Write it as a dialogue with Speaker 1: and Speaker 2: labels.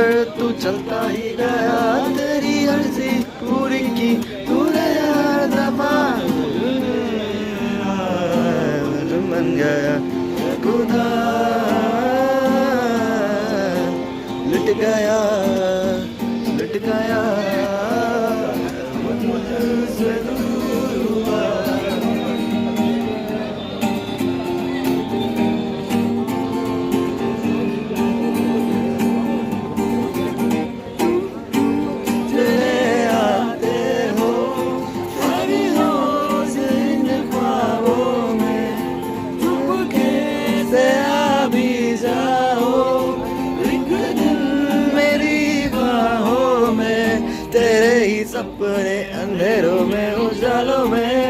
Speaker 1: पर तू चलता ही गया, तेरी अर्जी पूरी की तूने हर दफा, बन गया खुदा, लुट गया लुट गया, मुझसे दूर हुआ। चले आते हो कभी रोज इन ख्वाबों में, चुपके से आ भी जाओ एक दिन मेरी बाहों में, तेरे ही सपने अंधेरों में उजालों में